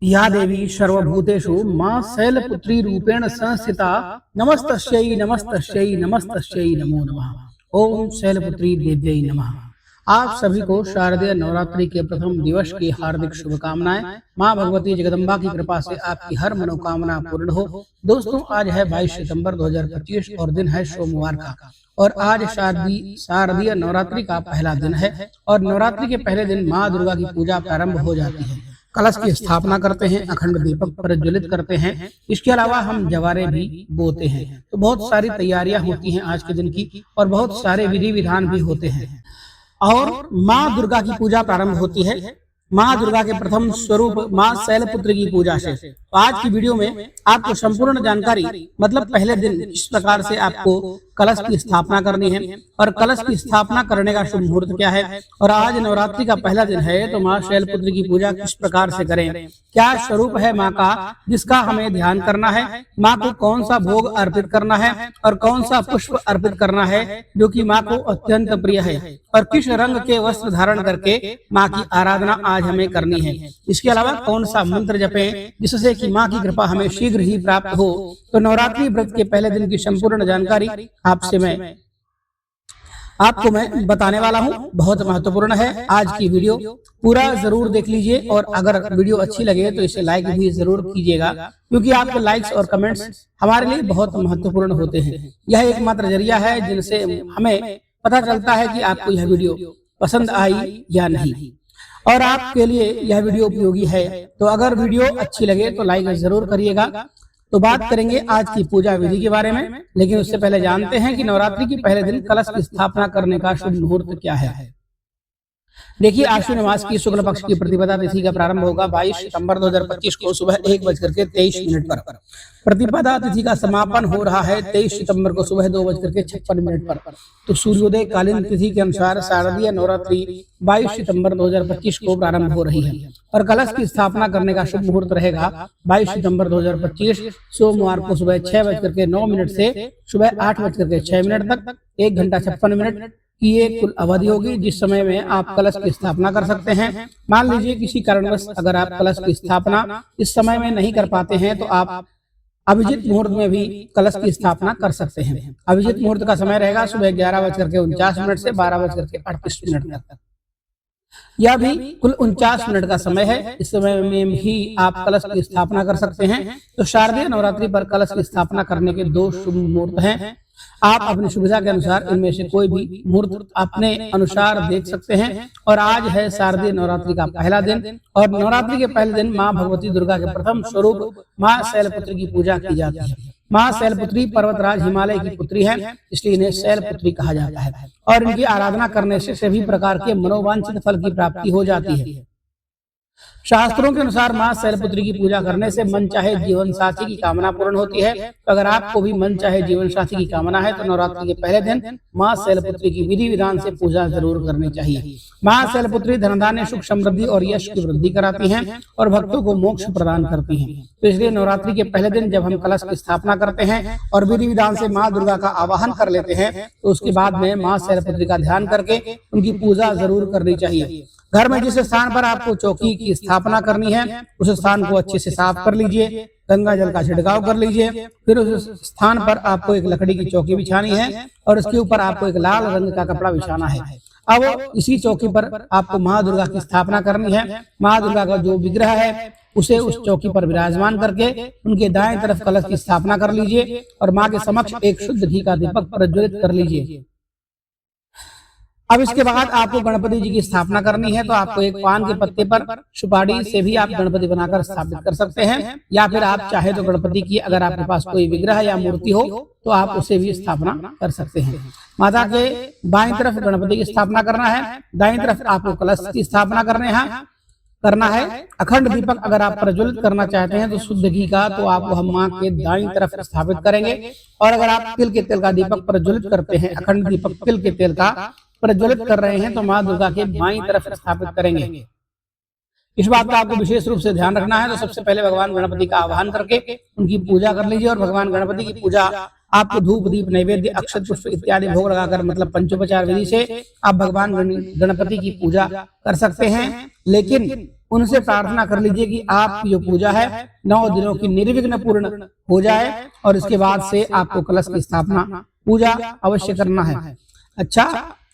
या देवी सर्वभूतेषु मां शैलपुत्री रूपेण संस्थिता नमस्तस्यै नमस्तस्यै नमस्तस्यै नमो नमः। ओम शैलपुत्री देव्यै नमः। आप सभी को शारदीय नवरात्रि के प्रथम दिवस की हार्दिक शुभकामनाएं। मां भगवती जगदम्बा की कृपा से आपकी हर मनोकामना पूर्ण हो। दोस्तों, आज है 22 सितंबर 2025 और दिन है सोमवार का, और आज शारदीय नवरात्रि का पहला दिन है। और नवरात्रि के पहले दिन माँ दुर्गा की पूजा प्रारंभ हो जाती है। कलश की स्थापना करते हैं, अखंड दीपक प्रज्वलित करते हैं। इसके अलावा हम जवारे भी बोते हैं। तो बहुत सारी तैयारियां होती हैं आज के दिन की, और बहुत सारे विधि विधान भी होते हैं। और माँ दुर्गा की पूजा प्रारंभ होती है माँ दुर्गा के प्रथम स्वरूप माँ शैलपुत्री की पूजा से। तो आज की वीडियो में आपको संपूर्ण जानकारी, मतलब पहले दिन इस प्रकार से आपको कलश की स्थापना करनी है, और कलश की स्थापना करने का शुभ मुहूर्त क्या है, और आज नवरात्रि का पहला दिन है तो माँ शैलपुत्री की पूजा किस प्रकार से करें, क्या स्वरूप है माँ का जिसका हमें ध्यान करना है, माँ को कौन सा भोग अर्पित करना है और कौन सा पुष्प अर्पित करना है जो कि माँ को अत्यंत प्रिय है, और किस रंग के वस्त्र धारण करके माँ की आराधना आज हमें करनी है। इसके अलावा कौन सा मंत्र जपें जिससे कि माँ की कृपा हमें शीघ्र ही प्राप्त हो। तो नवरात्रि व्रत के पहले दिन की संपूर्ण जानकारी आपको मैं बताने वाला हूँ। बहुत महत्वपूर्ण है आज की वीडियो, पूरा जरूर देख लीजिए। और अगर वीडियो अच्छी लगे तो इसे लाइक भी जरूर कीजिएगा, क्योंकि आपके लाइक्स और कमेंट्स हमारे लिए बहुत महत्वपूर्ण होते हैं। यह एकमात्र जरिया है जिनसे हमें पता चलता है कि आपको यह वीडियो पसंद आई या नहीं, और आपके लिए यह वीडियो उपयोगी है। तो अगर वीडियो अच्छी लगे तो लाइक जरूर करिएगा। तो बात करेंगे आज की पूजा विधि के बारे में, लेकिन उससे पहले जानते हैं कि नवरात्रि के पहले दिन कलश की स्थापना करने का शुभ मुहूर्त क्या है। देखिए, आश्विन मास की शुक्ल पक्ष की प्रतिपदा तिथि का प्रारंभ होगा 22 सितंबर 2025 को सुबह 1:23 पर। प्रतिपदा तिथि का समापन हो रहा है 23 सितंबर को सुबह 2:56 पर। तो सूर्योदय कालीन तिथि के अनुसार शारदीय नवरात्रि 22 सितंबर 2025 को प्रारंभ हो रही है, और कलश की स्थापना करने का शुभ मुहूर्त रहेगा 22 सितंबर 2025 सोमवार को सुबह 6:09 से सुबह 8:06 तक 1 घंटा 56 मिनट की एक कुल अवधि होगी, जिस समय में आप कलश की स्थापना कर सकते हैं। मान लीजिए किसी कारणवश अगर आप कलश की स्थापना इस समय में नहीं कर पाते हैं तो आप अभिजित मुहूर्त में भी कलश की स्थापना कर सकते हैं। अभिजित मुहूर्त का समय रहेगा सुबह 11:49 से 12:38 तक। यह भी कुल 49 मिनट का समय है। इस समय में भी आप कलश की स्थापना कर सकते हैं। तो शारदीय नवरात्रि पर कलश की स्थापना करने के 2 शुभ मुहूर्त हैं। आप अपनी सुविधा के अनुसार इनमें से कोई भी मुहूर्त अपने अनुसार देख सकते हैं। और आज है शारदीय नवरात्रि का पहला दिन, और नवरात्रि के पहले दिन माँ भगवती दुर्गा के प्रथम स्वरूप माँ शैलपुत्री की पूजा की जाती है। माँ शैलपुत्री पर्वतराज हिमालय की पुत्री है, इसलिए इन्हें शैलपुत्री कहा जाता है। और इनकी आराधना करने से सभी प्रकार के मनोवांछित फल की प्राप्ति हो जाती है। शास्त्रों के अनुसार माँ शैलपुत्री की पूजा करने से मन चाहे जीवन साथी की कामना पूर्ण होती है। तो अगर आपको भी मन चाहे जीवन साथी की कामना है तो नवरात्रि के पहले दिन माँ शैलपुत्री की विधि विधान से पूजा जरूर करनी चाहिए। माँ शैलपुत्री धन धान्य सुख समृद्धि और यश की वृद्धि कराती हैं, और भक्तों को मोक्ष प्रदान करती हैं। तो इसलिए नवरात्रि के पहले दिन जब हम कलश की स्थापना करते हैं और विधि विधान से माँ दुर्गा का आवाहन कर लेते हैं, तो उसके बाद में माँ शैलपुत्री का ध्यान करके उनकी पूजा जरूर करनी चाहिए। घर में जिस स्थान पर आपको चौकी की स्थापना करनी है उस स्थान को अच्छे से साफ कर लीजिए, गंगा जल का छिड़काव कर लीजिए। फिर उस स्थान पर आपको एक लकड़ी की चौकी बिछानी है, और उसके ऊपर आपको एक लाल रंग का कपड़ा बिछाना है। अब इसी चौकी पर आपको माँ दुर्गा की स्थापना करनी है। माँ दुर्गा का जो विग्रह है उसे उस चौकी पर विराजमान करके उनके दाएं तरफ कलश की स्थापना कर लीजिए, और माँ के समक्ष एक शुद्ध घी का दीपक प्रज्वलित कर लीजिए। अब इसके बाद आपको गणपति जी की स्थापना करनी है। तो आपको एक पान के पत्ते पर सुपारी से भी आप गणपति बनाकर स्थापित कर सकते हैं, या फिर आप चाहे तो गणपति की अगर आपके पास कोई विग्रह या मूर्ति हो तो आप उसे भी स्थापना कर सकते हैं। माता के बाईं तरफ गणपति की स्थापना करना है, दाईं तरफ आपको कलश की स्थापना करना है। अखंड दीपक अगर आप प्रज्वलित करना चाहते हैं तो शुद्ध घी का तो आप वह माँ के दाईं तरफ स्थापित करेंगे, और अगर आप तिल के तेल का दीपक प्रज्वलित करते हैं, अखंड दीपक तिल के तेल का प्रज्वलित कर रहे हैं, तो माँ दुर्गा के बाईं तरफ स्थापित करेंगे। इस बात का आपको विशेष रूप से ध्यान रखना है। तो सबसे पहले भगवान गणपति का आह्वान करके उनकी पूजा कर लीजिए, और भगवान गणपति की पूजा आपको धूप दीप नैवेद्य अक्षत पुष्प इत्यादि भोग लगाकर, मतलब पंचोपचार विधि से आप भगवान गणपति की पूजा कर सकते हैं। लेकिन उनसे प्रार्थना कर लीजिए कि आपकी जो पूजा है 9 दिनों की निर्विघ्न पूर्ण हो जाए, और इसके बाद से आपको कलश की स्थापना पूजा अवश्य करना है। अच्छा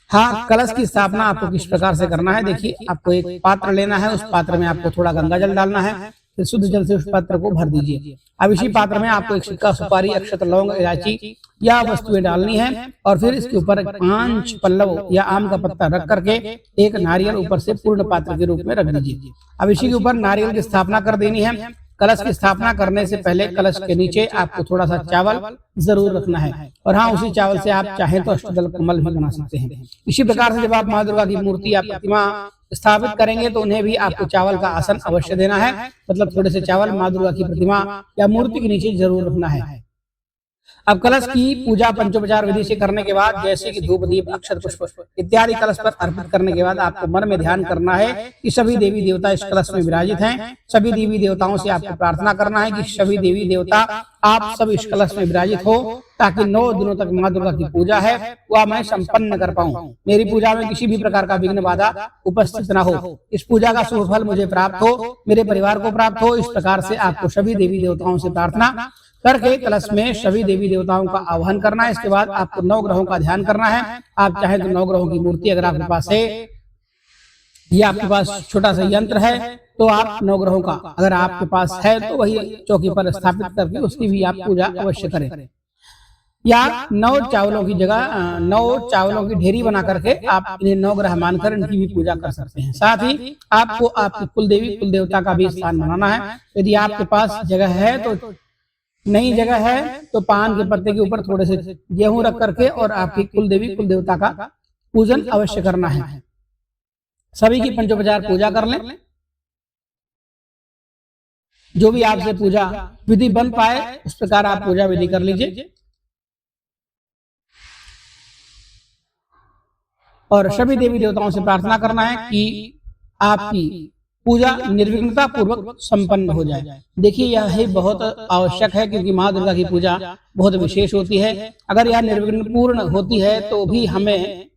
हाँ, कलश की स्थापना आपको किस प्रकार से करना है, देखिए आपको एक पात्र लेना है, उस पात्र में आपको थोड़ा गंगा जल डालना है, फिर शुद्ध जल से उस पात्र को भर दीजिए। अब इसी पात्र में आपको एक सिक्का, सुपारी, अक्षत, लौंग, इलायची या वस्तुएं डालनी है, और फिर इसके ऊपर 5 पल्लव या आम का पत्ता रख करके एक नारियल ऊपर से पूर्ण पात्र के रूप में रख दीजिए। अब इसी के ऊपर नारियल की स्थापना कर देनी है। कलश की स्थापना करने से पहले कलश के नीचे आपको थोड़ा सा चावल जरूर रखना है, और हाँ, उसी चावल से आप चाहें तो अष्टदल कमल भी बना सकते हैं। इसी प्रकार से जब आप माँ दुर्गा की मूर्ति या प्रतिमा स्थापित करेंगे तो उन्हें भी आपको चावल का आसन अवश्य देना है, मतलब थोड़े से चावल माँ दुर्गा की प्रतिमा या मूर्ति के नीचे जरूर रखना है। अब कलश की पूजा पंचोपचार विधि से करने के बाद, जैसे कि धूप, दीप, अक्षत, पुष्प इत्यादि कलश पर अर्पित करने के बाद आपको मन में ध्यान करना है कि सभी देवी देवता इस कलश में विराजित हैं। सभी देवी देवताओं से आपको प्रार्थना करना है कि सभी देवी देवता आप सब इस कलश में विराजित हो, ताकि 9 दिनों तक माँ दुर्गा की पूजा है वह मैं संपन्न कर पाऊं। मेरी पूजा में किसी भी प्रकार का विघ्न बाधा उपस्थित न हो। इस पूजा का शुभ फल मुझे प्राप्त हो, मेरे परिवार को प्राप्त हो। इस प्रकार से आपको सभी देवी देवताओं से प्रार्थना करके कलश में सभी देवी देवताओं का आह्वान करना है। इसके बाद आपको 9 ग्रहों का ध्यान करना है। आप चाहे तो 9 ग्रहों की मूर्ति अगर आपके पास है या आपके पास छोटा सा यंत्र है तो आप 9 ग्रहों का अगर आपके पास है तो वही चौकी पर स्थापित करके उसकी भी आप पूजा अवश्य करें। या 9 चावलों की जगह 9 चावलों की ढेरी बना करके आप इन्हें 9 ग्रह मानकर इनकी भी पूजा कर सकते हैं। साथ ही आपको आपकी कुल देवी कुल देवता का भी स्थान बनाना है। यदि आपके पास जगह है तो, नई जगह है तो पान के पत्ते के ऊपर थोड़े से गेहूं रख करके और आपकी कुल देवी कुल देवता का पूजन अवश्य करना है। सभी की पंचोपचार पूजा कर लें। जो भी आपसे पूजा विधि बन पाए उस प्रकार आप पूजा विधि कर लीजिए, और सभी देवी देवताओं से प्रार्थना करना है कि आपकी पूजा निर्विघ्नता पूर्वक संपन्न हो जाए। देखिए यह है बहुत आवश्यक है, क्योंकि माँ दुर्गा की पूजा बहुत विशेष होती है। अगर यह निर्विघ्न पूर्ण होती है तो भी हमें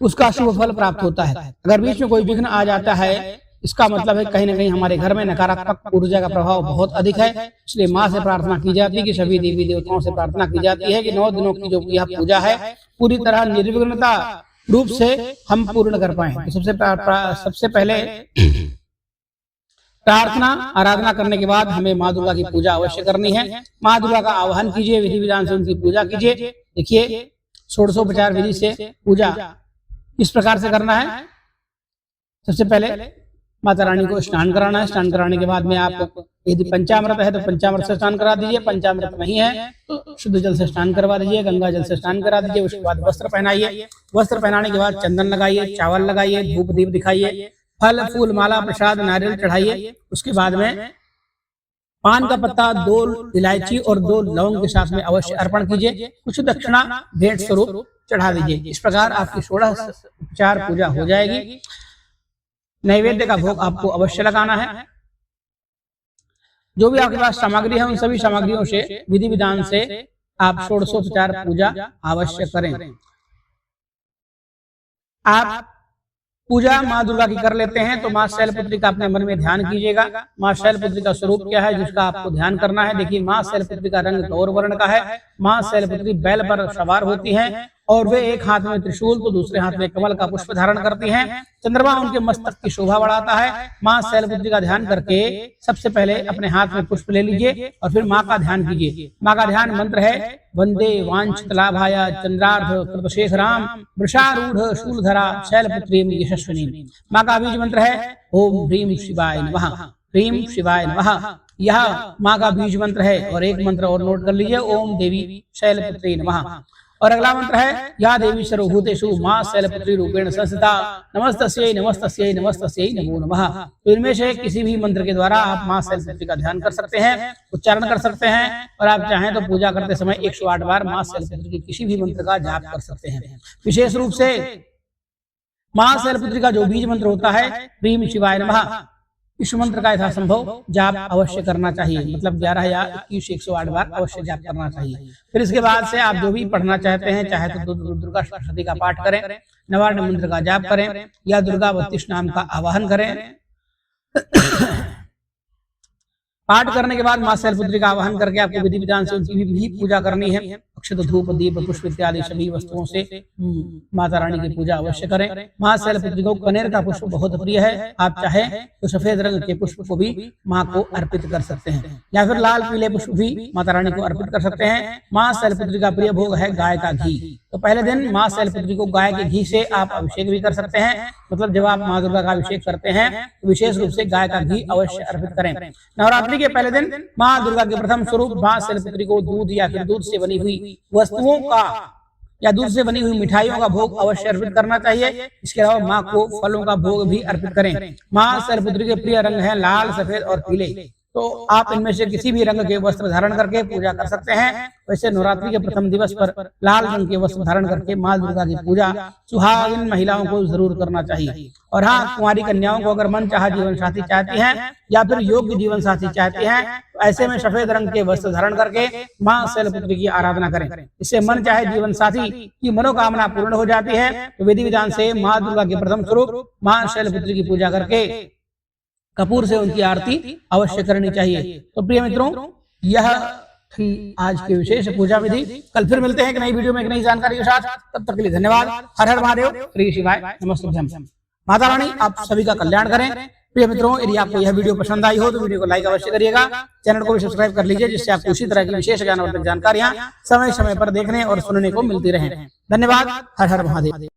उसका शुभ फल प्राप्त होता है। अगर बीच में कोई विघ्न आ जाता है, इसका मतलब है कहीं न कहीं हमारे घर में नकारात्मक ऊर्जा का प्रभाव बहुत अधिक है। इसलिए माँ से प्रार्थना की जाती है कि सभी देवी देवताओं से प्रार्थना की जाती है कि 9 दिनों की जो यह पूजा है पूरी तरह निर्विघ्नता रूप से हम पूर्ण कर पाए। तो सबसे पहले प्रार्थना आराधना करने के बाद हमें माँ दुर्गा की पूजा अवश्य करनी है। माँ दुर्गा का आह्वान कीजिए, विधि विधान से उनकी पूजा कीजिए। देखिए षोडशोपचार विधि से पूजा इस प्रकार से करना है। सबसे पहले माता रानी को स्नान कराना है। स्नान कराने के बाद में आप यदि पंचामृत है तो पंचामृत से स्नान करा दीजिए, पंचामृत नहीं है तो शुद्ध जल से स्नान करवा दीजिए, गंगा जल से स्नान करा दीजिए। उसके बाद वस्त्र पहनाइए। वस्त्र पहनाने के बाद चंदन लगाइए, चावल लगाइए, धूप दीप दिखाइए, फल फूल माला प्रसाद नारियल चढ़ाइए। उसके बाद में पान का पत्ता, 2 इलायची और 2 लौंग के साथ में अवश्य अर्पण कीजिए। कुछ दक्षिणा भेंट स्वरूप चढ़ा दीजिए। इस प्रकार आपकी 16 उपचार पूजा हो जाएगी। नैवेद्य का भोग आपको अवश्य लगाना है। जो भी आपके पास सामग्री है उन सभी सामग्रियों से विधि विधान से आप षोडशोपचार पूजा अवश्य करें। आप पूजा माँ दुर्गा की कर लेते हैं तो माँ शैलपुत्री का अपने मन में ध्यान कीजिएगा। माँ शैलपुत्री का स्वरूप क्या है जिसका आपको ध्यान करना है। देखिए माँ शैलपुत्री का रंग गौर वर्ण का है। माँ शैलपुत्री बैल पर सवार होती हैं और वे एक हाथ में त्रिशूल तो दूसरे हाथ में कमल का पुष्प धारण करती हैं। चंद्रमा उनके मस्तक की शोभा बढ़ाता है। माँ शैलपुत्री का ध्यान करके सबसे पहले अपने हाथ में पुष्प ले लीजिए और फिर माँ का ध्यान कीजिए। माँ का ध्यान मंत्र है वंदे वांछित लाभाय चंद्रार्ध कृतशेखराम वृषारूढ़ शूलधरा शैलपुत्रीं यशस्विनी। माँ का बीज मंत्र है ओम ह्रीं शिवाय नमः, ह्रीं शिवाय नमः। यह माँ का बीज मंत्र है। और एक मंत्र और नोट कर लीजिए, ओम देवी शैलपुत्री नमः। और अगला मंत्र है या देवी सर्वभूतेषु माँ शैलपुत्री रूपेण संस्थिता नमस्तस्यै नमस्तस्यै नमस्तस्यै नमो नमः। तो इनमें से किसी भी मंत्र के द्वारा आप माँ शैलपुत्री का ध्यान कर सकते हैं, उच्चारण कर सकते हैं, और आप चाहें तो पूजा करते समय 108 बार माँ शैलपुत्री के किसी भी मंत्र का जाप कर सकते हैं। विशेष रूप से माँ शैलपुत्री का जो बीज मंत्र होता है ह्रीं शिवाय नमः, इस मंत्र का यथासंभव जाप अवश्य करना चाहिए। मतलब 11 या 21 108 बार अवश्य जाप करना चाहिए। फिर इसके बाद से आप जो भी पढ़ना चाहते हैं, चाहे तो दुर्गा सप्तशती का पाठ करें, नवार्ण मंत्र का जाप करें या दुर्गा 32 नाम का आवाहन करें। पाठ करने के बाद माँ शैलपुत्री का आवाहन करके आपको विधि विधान से उनकी भी पूजा करनी है। अक्षत, धूप, दीप, पुष्प इत्यादि सभी वस्तुओं से माता रानी की पूजा अवश्य करें। माँ शैलपुत्री को कनेर का पुष्प बहुत प्रिय है। आप चाहे तो सफेद रंग के पुष्प को भी माँ को अर्पित कर सकते हैं या फिर लाल पीले पुष्प भी माता रानी को अर्पित कर सकते हैं। माँ शैलपुत्री का प्रिय भोग है गाय का घी। तो पहले दिन माँ शैलपुत्री को गाय के घी से आप अभिषेक भी कर सकते हैं। मतलब जब आप माँ दुर्गा का अभिषेक करते हैं तो विशेष रूप से गाय का घी अवश्य अर्पित करें। नवरात्रि के पहले दिन माँ दुर्गा के प्रथम स्वरूप माँ शैलपुत्री को दूध या फिर दूध से बनी हुई वस्तुओं का या दूध से बनी हुई मिठाइयों का भोग अवश्य अर्पित करना चाहिए। इसके अलावा माँ को फलों का भोग भी अर्पित करें। माँ शैलपुत्री के प्रिय रंग है लाल, सफेद और पीले। तो आप इनमें से किसी भी रंग के वस्त्र धारण करके पूजा कर सकते हैं। वैसे नवरात्रि के प्रथम दिवस पर लाल रंग के वस्त्र धारण करके माँ दुर्गा की पूजा सुहागिन महिलाओं को जरूर करना चाहिए। और हाँ, कुंवारी कन्याओं को अगर मन चाहा जीवन साथी चाहती हैं या फिर योग्य जीवन साथी चाहती हैं तो ऐसे में सफेद रंग के वस्त्र धारण करके माँ शैलपुत्री की आराधना करें। इससे मन चाहे जीवन साथी की मनोकामना पूर्ण हो जाती है। तो विधि विधान से माँ दुर्गा के प्रथम स्वरूप माँ शैलपुत्री की पूजा करके कपूर से उनकी आरती अवश्य करनी चाहिए। तो प्रिय मित्रों, यह थी आज की विशेष पूजा विधि। कल फिर मिलते हैं एक नई वीडियो में एक नई जानकारी के साथ। तब तक के लिए धन्यवाद। हर हर महादेव, श्री शिवाय, नमस्ते। माता रानी आप सभी का कल्याण करें। प्रिय मित्रों, यदि आपको यह वीडियो पसंद आई हो तो वीडियो को लाइक अवश्य करिएगा। चैनल को भी सब्सक्राइब कर लीजिए, जिससे आपको इसी तरह की विशेष ज्ञानवर्धक जानकारियां समय समय पर देखने और सुनने को मिलती रहें। धन्यवाद। हर हर महादेव।